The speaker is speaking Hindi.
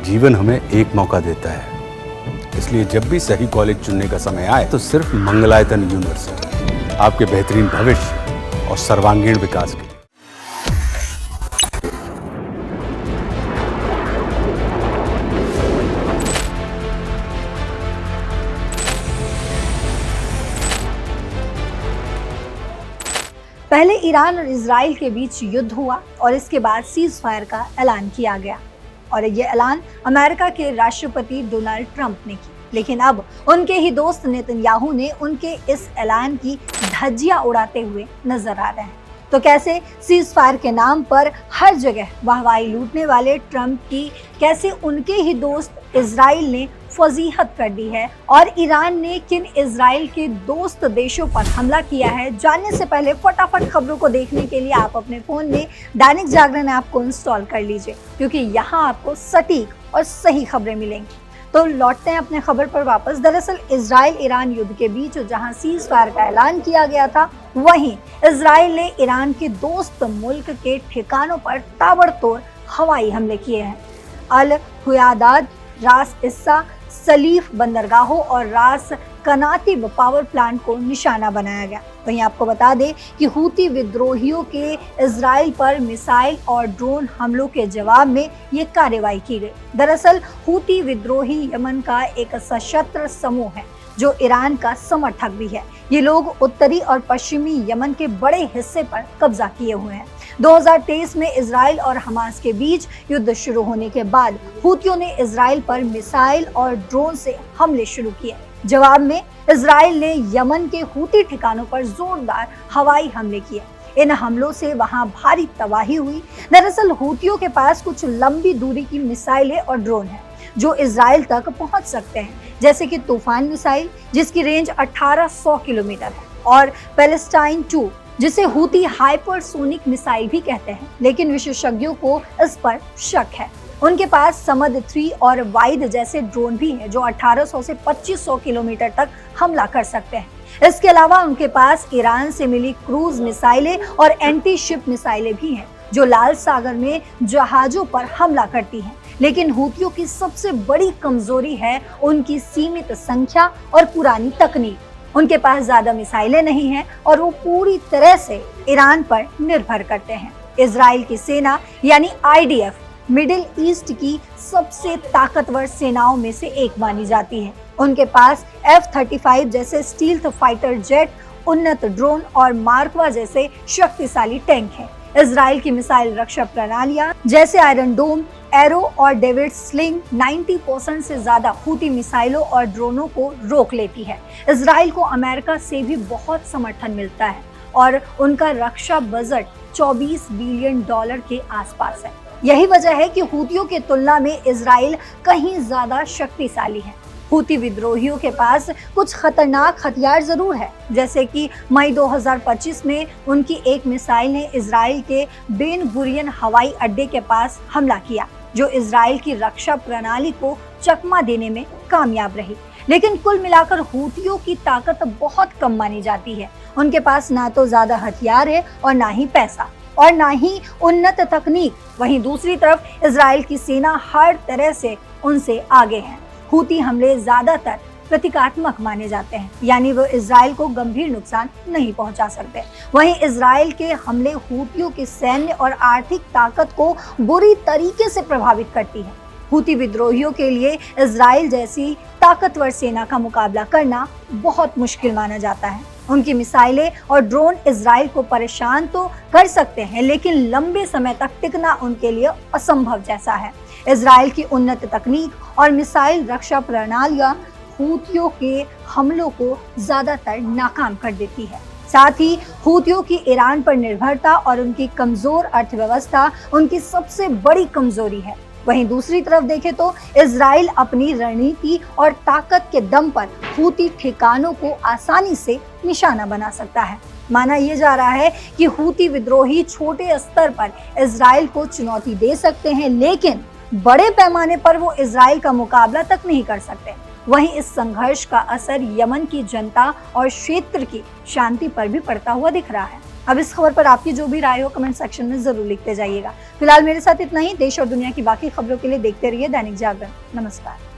जीवन हमें एक मौका देता है, इसलिए जब भी सही कॉलेज चुनने का समय आए तो सिर्फ मंगलायतन यूनिवर्सिटी आपके बेहतरीन भविष्य और सर्वांगीण विकास के लिए। पहले ईरान और इजराइल के बीच युद्ध हुआ और इसके बाद सीज फायर का ऐलान किया गया और ये ऐलान अमेरिका के राष्ट्रपति डोनाल्ड ट्रंप ने की। लेकिन अब उनके ही दोस्त नेतन्याहू ने उनके इस ऐलान की धज्जियां उड़ाते हुए नजर आ रहे हैं। तो कैसे सीज फायर के नाम पर हर जगह वाहवाही लूटने वाले ट्रंप की कैसे उनके ही दोस्त इजराइल ने फजीहत कर दी है और ईरान ने किन इजराइल के दोस्त देशों पर हमला किया है, जानने से पहले फटाफट खबरों को देखने के लिए आप अपने फोन में दैनिक जागरण ऐप को इंस्टॉल कर लीजिए, क्योंकि यहाँ आपको सटीक और सही खबरें मिलेंगी। तो लौटते हैं अपने खबर पर वापस। दरअसल इजराइल ईरान युद्ध के बीच जहां सीज फायर का ऐलान किया गया था, वहीं इजराइल ने ईरान के दोस्त मुल्क के ठिकानों पर ताबड़तोड़ हवाई हमले किए हैं। अल हुयादाद, रास इस्सा, सलीफ बंदरगाहों और रास कनातिब पावर प्लांट को निशाना बनाया गया। वहीं आपको बता दें कि हूती विद्रोहियों के इजराइल पर मिसाइल और ड्रोन हमलों के जवाब में ये कार्रवाई की गई। दरअसल हूती विद्रोही यमन का एक सशस्त्र समूह है जो ईरान का समर्थक भी है। ये लोग उत्तरी और पश्चिमी यमन के बड़े हिस्से पर कब्जा किए हुए हैं। 2023 में इजराइल और हमास के बीच युद्ध शुरू होने के बाद हूतियों ने इजराइल पर मिसाइल और ड्रोन से हमले शुरू किए। जवाब में इजराइल ने यमन के हूती ठिकानों पर जोरदार हवाई हमले किए। इन हमलों से वहां भारी तबाही हुई। दरअसल हूतियों के पास कुछ लंबी दूरी की मिसाइलें और ड्रोन हैं जो इजराइल तक पहुंच सकते हैं, जैसे कि तूफान मिसाइल जिसकी रेंज 1800 किलोमीटर है, और पैलेस्टाइन 2 जिसे हूती हाइपरसोनिक मिसाइल भी कहते हैं। लेकिन विशेषज्ञों को इस पर शक है। उनके पास समद 3 और वाइद जैसे ड्रोन भी हैं जो 1800 से 2500 किलोमीटर तक हमला कर सकते हैं। इसके अलावा उनके पास ईरान से मिली क्रूज मिसाइलें और एंटी शिप मिसाइलें भी हैं जो लाल सागर में जहाजों पर हमला करती हैं। लेकिन हूतियों की सबसे बड़ी कमजोरी है उनकी सीमित संख्या और पुरानी तकनीक। उनके पास ज्यादा मिसाइलें नहीं हैं और वो पूरी तरह से ईरान पर निर्भर करते हैं। इजराइल की सेना यानी IDF मिडिल ईस्ट की सबसे ताकतवर सेनाओं में से एक मानी जाती है। उनके पास F-35 जैसे स्टील्थ फाइटर जेट, उन्नत ड्रोन और मार्कवा जैसे शक्तिशाली टैंक हैं। इजराइल की मिसाइल रक्षा प्रणालियां जैसे आयरन डोम, एरो और डेविड स्लिंग 90% से ज्यादा हूती मिसाइलों और ड्रोनों को रोक लेती है। इजराइल को अमेरिका से भी बहुत समर्थन मिलता है और उनका रक्षा बजट $24 बिलियन के आसपास है। यही वजह है कि हूतियों की तुलना में इजराइल कहीं ज्यादा शक्तिशाली है। हूती विद्रोहियों के पास कुछ खतरनाक हथियार जरूर है, जैसे कि मई 2025 में उनकी एक मिसाइल ने इजराइल के बेन गुरियन हवाई अड्डे के पास हमला किया, जो इजराइल की रक्षा प्रणाली को चकमा देने में कामयाब रही। लेकिन कुल मिलाकर हूतियों की ताकत बहुत कम मानी जाती है। उनके पास ना तो ज्यादा हथियार है और ना ही पैसा और ना ही उन्नत तकनीक। वहीं दूसरी तरफ इजराइल की सेना हर तरह से उनसे आगे है। हूती हमले ज्यादातर प्रतीकात्मक माने जाते हैं, यानी वो इजराइल को गंभीर नुकसान नहीं पहुंचा सकते। वहीं इजराइल के हमले हूतियों की सैन्य और आर्थिक ताकत को बुरी तरीके से प्रभावित करती है। हूती विद्रोहियों के लिए इजराइल जैसी ताकतवर सेना का मुकाबला करना बहुत मुश्किल माना जाता है। उनकी मिसाइलें और ड्रोन इजराइल को परेशान तो कर सकते हैं, लेकिन लंबे समय तक टिकना उनके लिए असंभव जैसा है। इजराइल की उन्नत तकनीक और मिसाइल रक्षा प्रणालियां हूतियों के हमलों को ज्यादातर नाकाम कर देती है। साथ ही हूतियों की ईरान पर निर्भरता और उनकी कमजोर अर्थव्यवस्था उनकी सबसे बड़ी कमजोरी है। वहीं दूसरी तरफ देखें तो इजराइल अपनी रणनीति और ताकत के दम पर हूती ठिकानों को आसानी से निशाना बना सकता है। माना यह जा रहा है कि हूती विद्रोही छोटे स्तर पर इजराइल को चुनौती दे सकते हैं, लेकिन बड़े पैमाने पर वो इजराइल का मुकाबला तक नहीं कर सकते। वहीं इस संघर्ष का असर यमन की जनता और क्षेत्र की शांति पर भी पड़ता हुआ दिख रहा है। अब इस खबर पर आपकी जो भी राय हो कमेंट सेक्शन में जरूर लिखते जाइएगा। फिलहाल मेरे साथ इतना ही। देश और दुनिया की बाकी खबरों के लिए देखते रहिए दैनिक जागरण। नमस्कार।